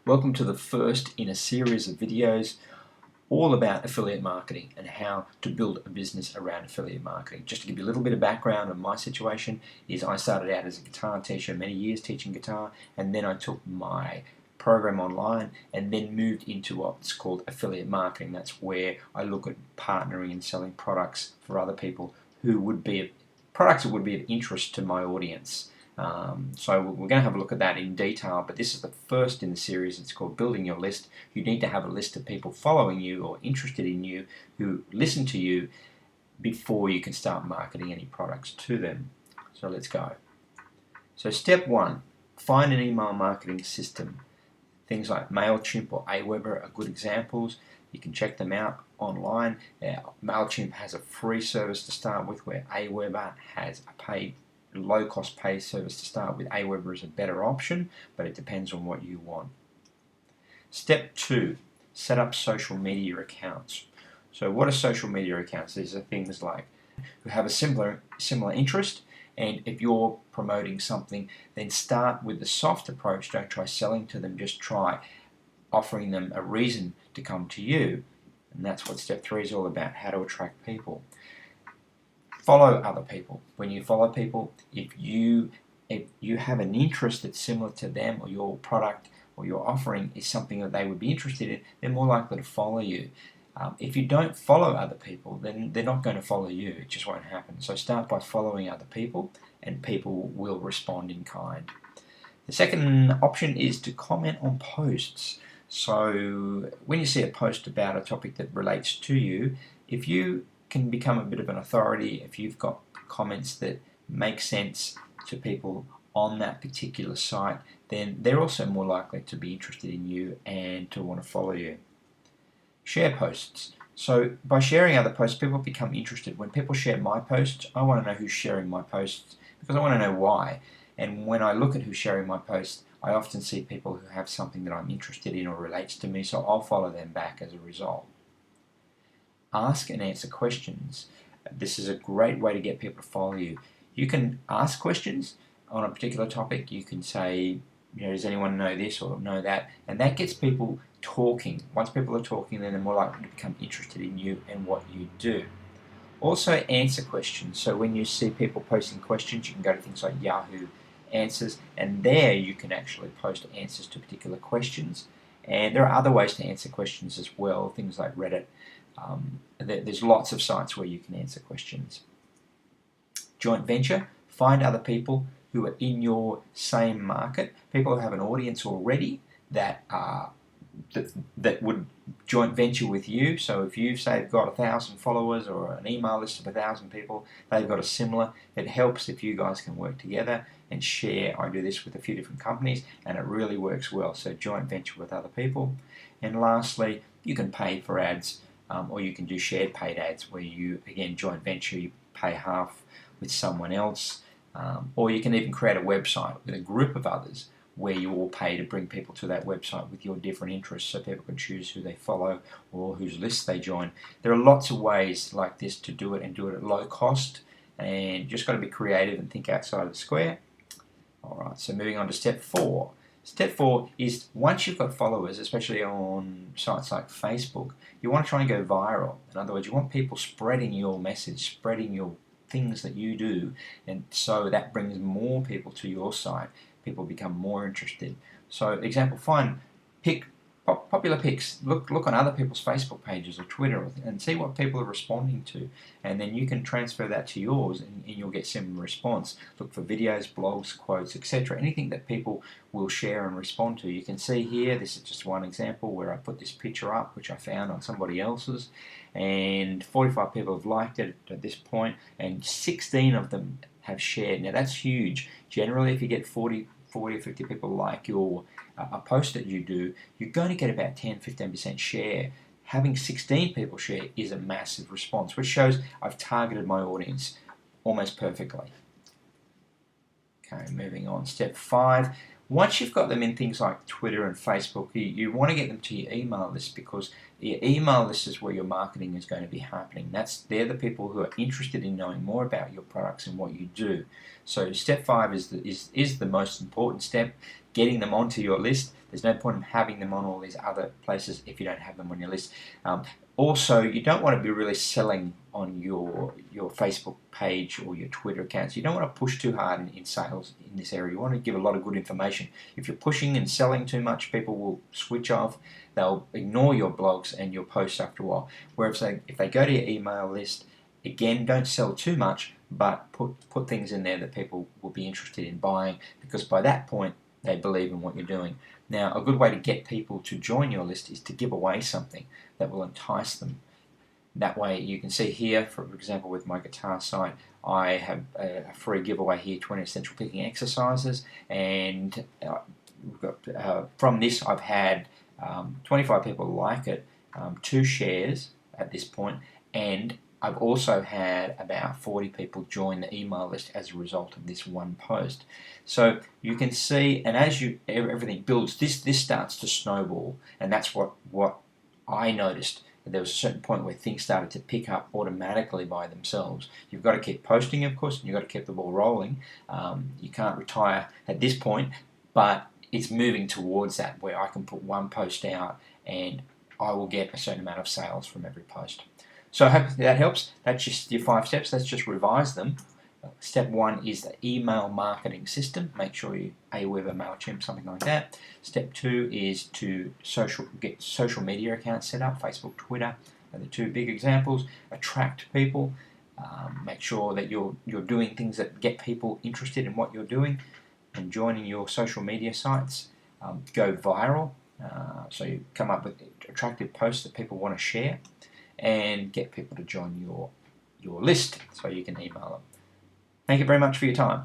Welcome to the first in a series of videos all about affiliate marketing and how to build a business around affiliate marketing. Just to give you a little bit of background on my situation is I started out as a guitar teacher, many years teaching guitar, and then I took my program online and then moved into what's called affiliate marketing. That's where I look at partnering and selling products for other people who would be products that would be of interest to my audience. So we're going to have a look at that in detail, but this is the first in the series. It's called Building Your List. You need to have a list of people following you or interested in you who listen to you before you can start marketing any products to them. So let's go. So step one, find an email marketing system. Things like MailChimp or Aweber are good examples. You can check them out online. MailChimp has a free service to start with, where Aweber has a paid low-cost pay service to start with. Aweber is a better option, but it depends on what you want. Step two, set up social media accounts. So what are social media accounts? These are things like who have a similar interest, and if you're promoting something, then start with the soft approach. Don't try selling to them, just try offering them a reason to come to you. And that's what step three is all about, how to attract people. Follow other people. When you follow people, if you have an interest that's similar to them, or your product or your offering is something that they would be interested in, they're more likely to follow you. If you don't follow other people, then they're not going to follow you. It just won't happen. So start by following other people, and people will respond in kind. The second option is to comment on posts. So when you see a post about a topic that relates to you, if you can become a bit of an authority, if you've got comments that make sense to people on that particular site, then they're also more likely to be interested in you and to want to follow you. Share posts. So by sharing other posts, people become interested. When people share my posts, I want to know who's sharing my posts because I want to know why. And when I look at who's sharing my posts, I often see people who have something that I'm interested in or relates to me, so I'll follow them back as a result. Ask and answer questions. This is a great way to get people to follow you. You can ask questions on a particular topic. You can say, does anyone know this or know that? And that gets people talking. Once people are talking, then they're more likely to become interested in you and what you do. Also answer questions. So when you see people posting questions, you can go to things like Yahoo Answers, and there you can actually post answers to particular questions. And there are other ways to answer questions as well, things like Reddit. There's lots of sites where you can answer questions. Joint venture. Find other people who are in your same market, people who have an audience already that would joint venture with you. So if you've, say, got 1,000 followers or an email list of 1,000 people, they've got a similar. It helps if you guys can work together and share. I do this with a few different companies, and it really works well. So joint venture with other people. And lastly, you can pay for ads. Or you can do shared paid ads where you, again, joint venture, you pay half with someone else. Or you can even create a website with a group of others where you all pay to bring people to that website with your different interests, so people can choose who they follow or whose list they join. There are lots of ways like this to do it, and do it at low cost, and you just got to be creative and think outside of the square. Alright, so moving on to step four. Step four is, once you've got followers, especially on sites like Facebook, you want to try and go viral. In other words, you want people spreading your message, spreading your things that you do, and so that brings more people to your site. People become more interested. So example, pick popular pics. Look on other people's Facebook pages or Twitter, and see what people are responding to, and then you can transfer that to yours, and you'll get similar response. Look for videos, blogs, quotes, etc. Anything that people will share and respond to. You can see here, this is just one example where I put this picture up, which I found on somebody else's, and 45 people have liked it at this point, and 16 of them have shared. Now that's huge. Generally, if you get 40 or 50 people like your a post that you do, you're going to get about 10-15% share. Having 16 people share is a massive response, which shows I've targeted my audience almost perfectly. Okay, moving on. Step 5. Once you've got them in things like Twitter and Facebook, you want to get them to your email list, because your email list is where your marketing is going to be happening. They're the people who are interested in knowing more about your products and what you do. So step 5 is the most important step, getting them onto your list. There's no point in having them on all these other places if you don't have them on your list. Also, you don't want to be really selling on your Facebook page or your Twitter accounts. You don't want to push too hard in sales in this area. You want to give a lot of good information. If you're pushing and selling too much, people will switch off. They'll ignore your blogs and your posts after a while. Whereas if they go to your email list, again, don't sell too much, but put things in there that people will be interested in buying, because by that point they believe in what you're doing. Now, a good way to get people to join your list is to give away something that will entice them. That way, you can see here, for example, with my guitar site, I have a free giveaway here, 20 essential picking exercises, and from this I've had 25 people like it, 2 shares at this point, and I've also had about 40 people join the email list as a result of this one post. So you can see, and as everything builds, this starts to snowball, and that's what I noticed. There was a certain point where things started to pick up automatically by themselves. You've got to keep posting, of course, and you've got to keep the ball rolling. You can't retire at this point, but it's moving towards that, where I can put one post out and I will get a certain amount of sales from every post. So I hope that helps. That's just your 5 steps. Let's just revise them. Step 1 is the email marketing system. Make sure you Aweber, MailChimp, something like that. Step 2 is to get social media accounts set up. Facebook, Twitter are the 2 big examples. Attract people. Make sure that you're doing things that get people interested in what you're doing and joining your social media sites. Go viral. So you come up with attractive posts that people want to share, and get people to join your list so you can email them. Thank you very much for your time.